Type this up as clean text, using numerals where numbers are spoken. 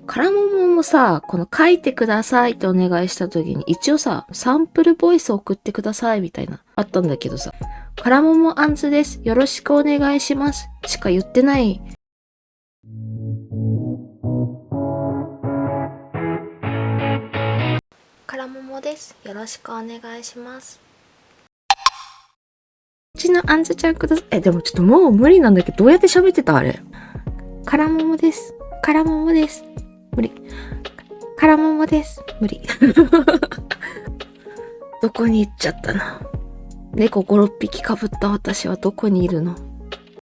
カラモモもさ、この書いてくださいってお願いした時に、一応さ、サンプルボイス送ってくださいみたいな、あったんだけどさ、カラモモアンズです。よろしくお願いします。しか言ってない。カラモモです。よろしくお願いします。うちのアンズちゃんください。でもちょっともう無理なんだけど、どうやって喋ってたあれ。カラモモです。カラモモです。無理。カラモモです。無理。どこに行っちゃったの。猫5、6匹かぶった私はどこにいるの。